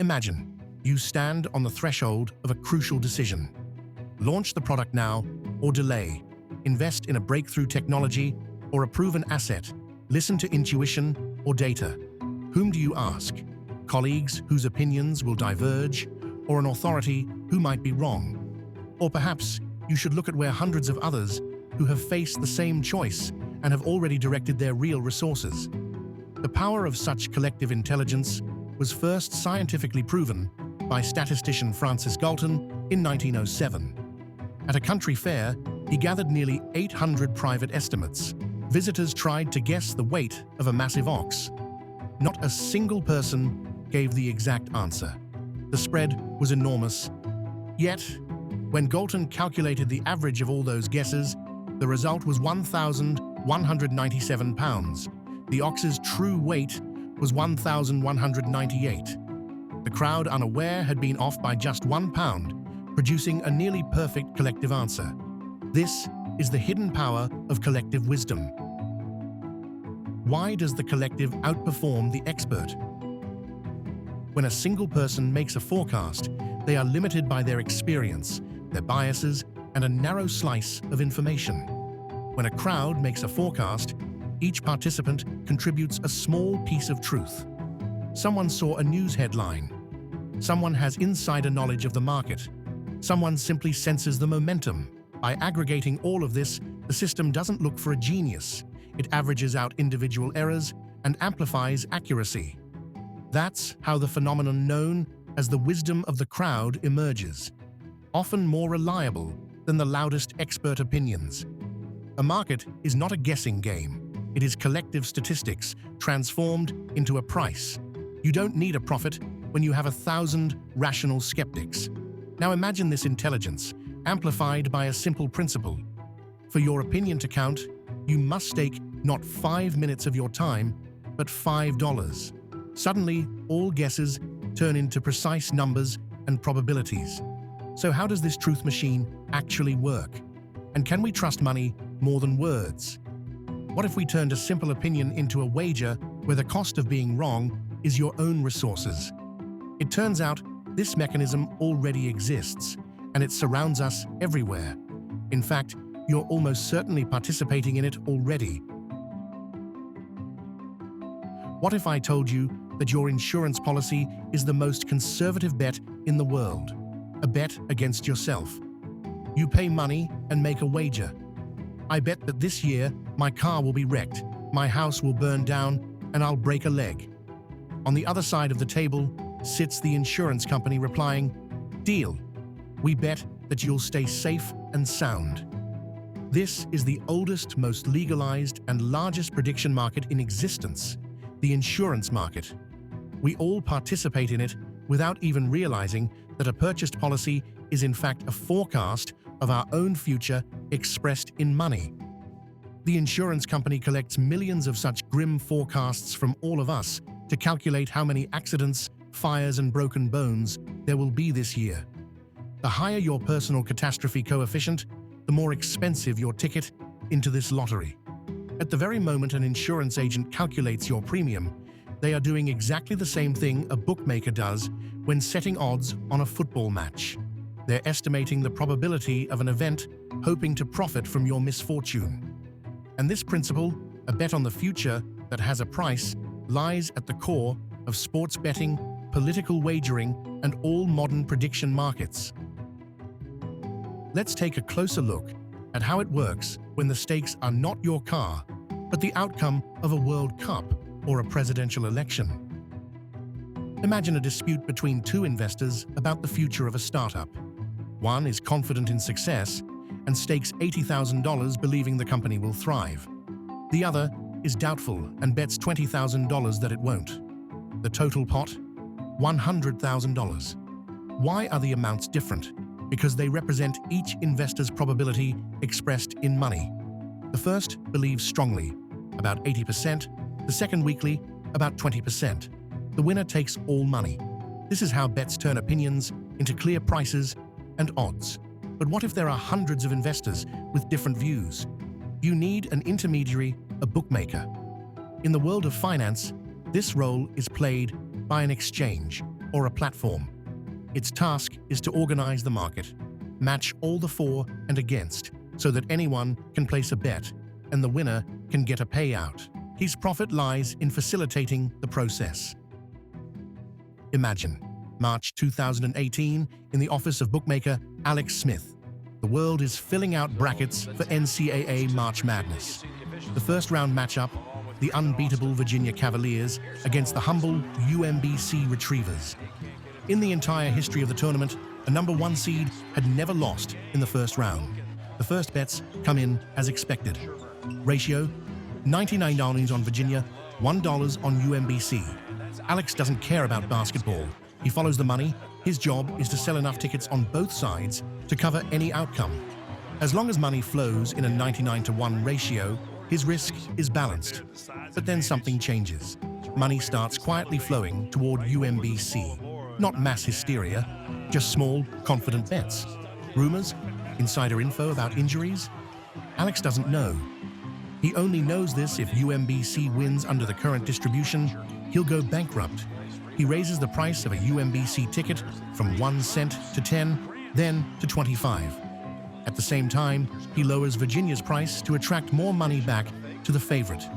Imagine, you stand on the threshold of a crucial decision. Launch the product now or delay. Invest in a breakthrough technology or a proven asset. Listen to intuition or data. Whom do you ask? Colleagues whose opinions will diverge, or an authority who might be wrong? Or perhaps you should look at where hundreds of others who have faced the same choice and have already directed their real resources. The power of such collective intelligence was first scientifically proven by statistician Francis Galton in 1907. At a country fair, he gathered nearly 800 private estimates. Visitors tried to guess the weight of a massive ox. Not a single person gave the exact answer. The spread was enormous. Yet, when Galton calculated the average of all those guesses, the result was 1,197 pounds. The ox's true weight was 1,198. The crowd, unaware, had been off by just 1 pound, producing a nearly perfect collective answer. This is the hidden power of collective wisdom. Why does the collective outperform the expert? When a single person makes a forecast, they are limited by their experience, their biases, and a narrow slice of information. When a crowd makes a forecast, each participant contributes a small piece of truth. Someone saw a news headline. Someone has insider knowledge of the market. Someone simply senses the momentum. By aggregating all of this, the system doesn't look for a genius. It averages out individual errors and amplifies accuracy. That's how the phenomenon known as the wisdom of the crowd emerges, often more reliable than the loudest expert opinions. A market is not a guessing game. It is collective statistics transformed into a price. You don't need a profit when you have 1,000 rational skeptics. Now imagine this intelligence, amplified by a simple principle. For your opinion to count, you must stake not 5 minutes of your time, but $5. Suddenly, all guesses turn into precise numbers and probabilities. So how does this truth machine actually work? And can we trust money more than words? What if we turned a simple opinion into a wager where the cost of being wrong is your own resources? It turns out this mechanism already exists, and it surrounds us everywhere. In fact, you're almost certainly participating in it already. What if I told you that your insurance policy is the most conservative bet in the world? A bet against yourself. You pay money and make a wager. I bet that this year my car will be wrecked, my house will burn down, and I'll break a leg. On the other side of the table sits the insurance company replying, "Deal. We bet that you'll stay safe and sound." This is the oldest, most legalized, and largest prediction market in existence, the insurance market. We all participate in it without even realizing that a purchased policy is in fact a forecast of our own future expressed in money. The insurance company collects millions of such grim forecasts from all of us to calculate how many accidents, fires, and broken bones there will be this year. The higher your personal catastrophe coefficient, the more expensive your ticket into this lottery. At the very moment an insurance agent calculates your premium, they are doing exactly the same thing a bookmaker does when setting odds on a football match. They're estimating the probability of an event, hoping to profit from your misfortune. And this principle, a bet on the future that has a price, lies at the core of sports betting, political wagering, and all modern prediction markets. Let's take a closer look at how it works when the stakes are not your car, but the outcome of a World Cup or a presidential election. Imagine a dispute between two investors about the future of a startup. One is confident in success and stakes $80,000 believing the company will thrive. The other is doubtful and bets $20,000 that it won't. The total pot? $100,000. Why are the amounts different? Because they represent each investor's probability expressed in money. The first believes strongly, about 80%, the second weakly, about 20%. The winner takes all money. This is how bets turn opinions into clear prices and odds. But what if there are hundreds of investors with different views? You need an intermediary, a bookmaker. In the world of finance, this role is played by an exchange. or a platform. Its task is to organize the market, match all the for and against, so that anyone can place a bet and the winner can get a payout. His profit lies in facilitating the process. Imagine March 2018 in the office of bookmaker Alex Smith. The world is filling out brackets for NCAA March Madness. The first round matchup, the unbeatable Virginia Cavaliers against the humble UMBC Retrievers. In the entire history of the tournament, a #1 seed had never lost in the first round. The first bets come in as expected. Ratio, $99 on Virginia, $1 on UMBC. Alex doesn't care about basketball. He follows the money. His job is to sell enough tickets on both sides to cover any outcome. As long as money flows in a 99-to-1 ratio, his risk is balanced. But then something changes. Money starts quietly flowing toward UMBC. Not mass hysteria, just small, confident bets. Rumors? Insider info about injuries? Alex doesn't know. He only knows this if UMBC wins under the current distribution, he'll go bankrupt. He raises the price of a UMBC ticket from 1 cent to 10, then to 25. At the same time, he lowers Virginia's price to attract more money back to the favorite.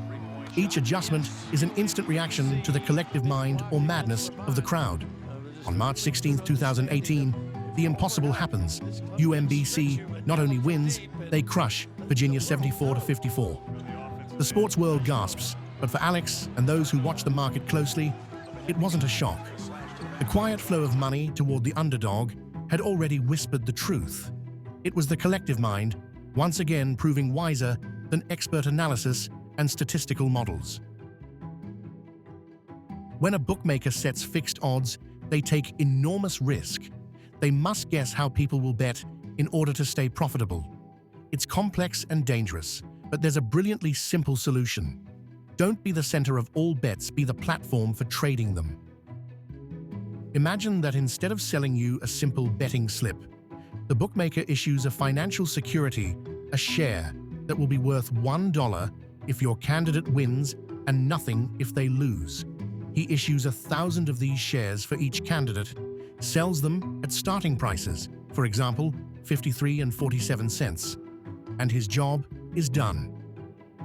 Each adjustment is an instant reaction to the collective mind or madness of the crowd. On March 16, 2018, the impossible happens. UMBC not only wins, they crush Virginia 74-54. The sports world gasps, but for Alex and those who watch the market closely, it wasn't a shock. The quiet flow of money toward the underdog had already whispered the truth. It was the collective mind, once again proving wiser than expert analysis and statistical models. When a bookmaker sets fixed odds, they take enormous risk. They must guess how people will bet in order to stay profitable. It's complex and dangerous, but there's a brilliantly simple solution. Don't be the center of all bets, be the platform for trading them. Imagine that instead of selling you a simple betting slip, the bookmaker issues a financial security, a share, that will be worth $1 if your candidate wins and nothing if they lose. He issues 1,000 of these shares for each candidate, sells them at starting prices, for example, 53 and 47 cents, and his job is done.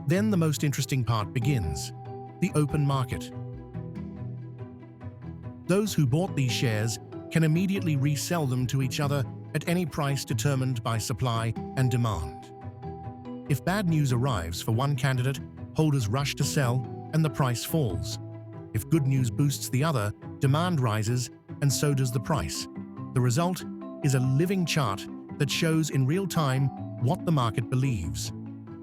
Then the most interesting part begins, the open market. Those who bought these shares can immediately resell them to each other at any price determined by supply and demand. If bad news arrives for one candidate, holders rush to sell and the price falls. If good news boosts the other, demand rises and so does the price. The result is a living chart that shows in real time what the market believes.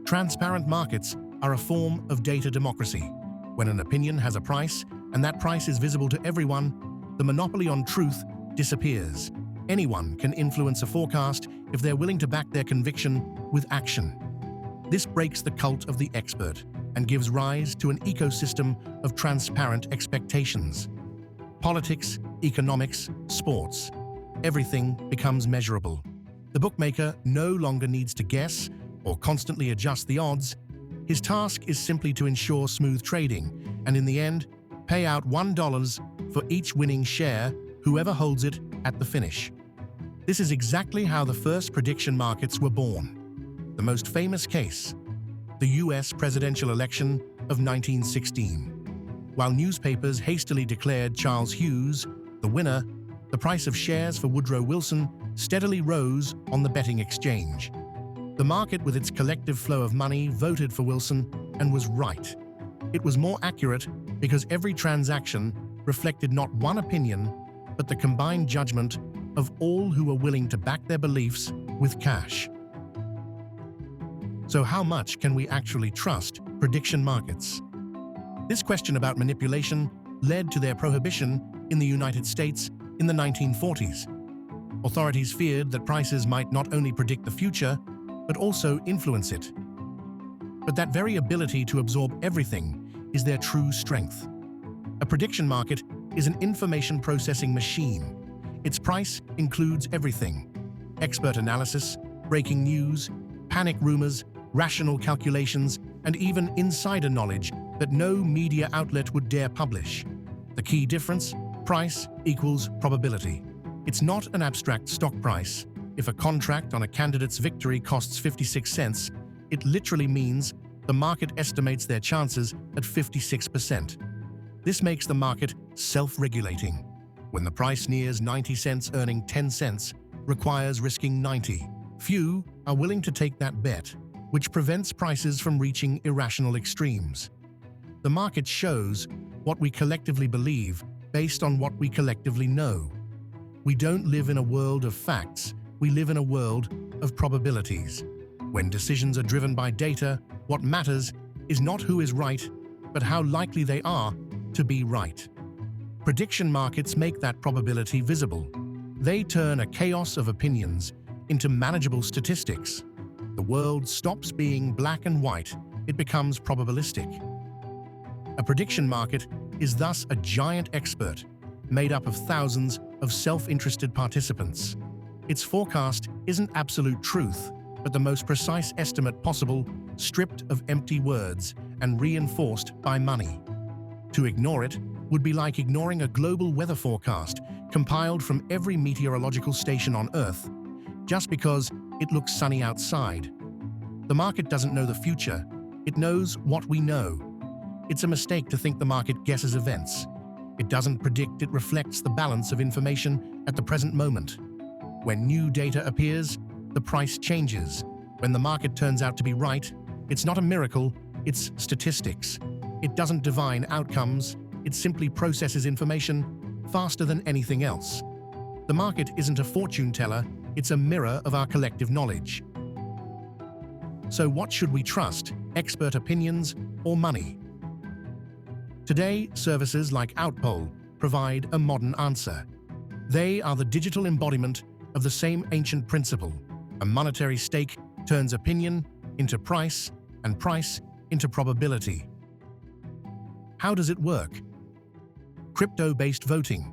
Transparent markets are a form of data democracy. When an opinion has a price and that price is visible to everyone, the monopoly on truth disappears. Anyone can influence a forecast if they're willing to back their conviction with action. This breaks the cult of the expert and gives rise to an ecosystem of transparent expectations. Politics, economics, sports, everything becomes measurable. The bookmaker no longer needs to guess or constantly adjust the odds. His task is simply to ensure smooth trading and, in the end, pay out $1 for each winning share, whoever holds it at the finish. This is exactly how the first prediction markets were born. The most famous case, the US presidential election of 1916. While newspapers hastily declared Charles Hughes the winner, the price of shares for Woodrow Wilson steadily rose on the betting exchange. The market, with its collective flow of money, voted for Wilson and was right. It was more accurate because every transaction reflected not one opinion, but the combined judgment of all who were willing to back their beliefs with cash. So how much can we actually trust prediction markets? This question about manipulation led to their prohibition in the United States in the 1940s. Authorities feared that prices might not only predict the future, but also influence it. But that very ability to absorb everything is their true strength. A prediction market is an information processing machine. Its price includes everything: expert analysis, breaking news, panic rumors, rational calculations, and even insider knowledge that no media outlet would dare publish. The key difference? Price equals probability. It's not an abstract stock price. If a contract on a candidate's victory costs 56 cents, it literally means the market estimates their chances at 56%. This makes the market self-regulating. When the price nears 90 cents, earning 10 cents requires risking 90. Few are willing to take that bet, which prevents prices from reaching irrational extremes. The market shows what we collectively believe based on what we collectively know. We don't live in a world of facts, we live in a world of probabilities. When decisions are driven by data, what matters is not who is right, but how likely they are to be right. Prediction markets make that probability visible. They turn a chaos of opinions into manageable statistics. The world stops being black and white, it becomes probabilistic. A prediction market is thus a giant expert, made up of thousands of self-interested participants. Its forecast isn't absolute truth, but the most precise estimate possible, stripped of empty words and reinforced by money. To ignore it would be like ignoring a global weather forecast compiled from every meteorological station on Earth, just because it looks sunny outside. The market doesn't know the future, it knows what we know. It's a mistake to think the market guesses events. It doesn't predict, it reflects the balance of information at the present moment. When new data appears, the price changes. When the market turns out to be right, it's not a miracle, it's statistics. It doesn't divine outcomes, it simply processes information faster than anything else. The market isn't a fortune teller, it's a mirror of our collective knowledge. So what should we trust, expert opinions or money? Today, services like OUTPOLL provide a modern answer. They are the digital embodiment of the same ancient principle. A monetary stake turns opinion into price and price into probability. How does it work? Crypto-based voting.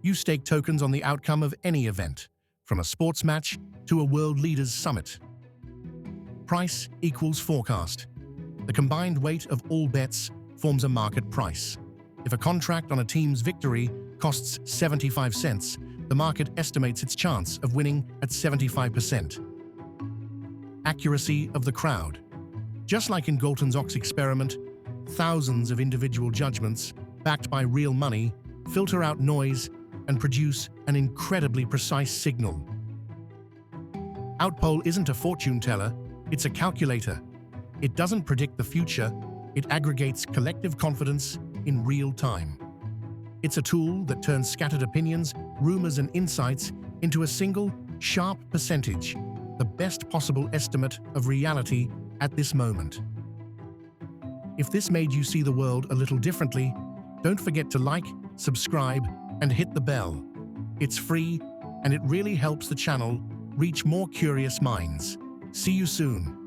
You stake tokens on the outcome of any event, from a sports match to a world leaders summit. Price equals forecast. The combined weight of all bets forms a market price. If a contract on a team's victory costs 75 cents, the market estimates its chance of winning at 75%. Accuracy of the crowd. Just like in Galton's ox experiment, thousands of individual judgments, backed by real money, filter out noise and produce an incredibly precise signal. OUTPOLL isn't a fortune teller, it's a calculator. It doesn't predict the future, it aggregates collective confidence in real time. It's a tool that turns scattered opinions, rumors, and insights into a single, sharp percentage, the best possible estimate of reality at this moment. If this made you see the world a little differently, don't forget to like, subscribe, and hit the bell. It's free, and it really helps the channel reach more curious minds. See you soon.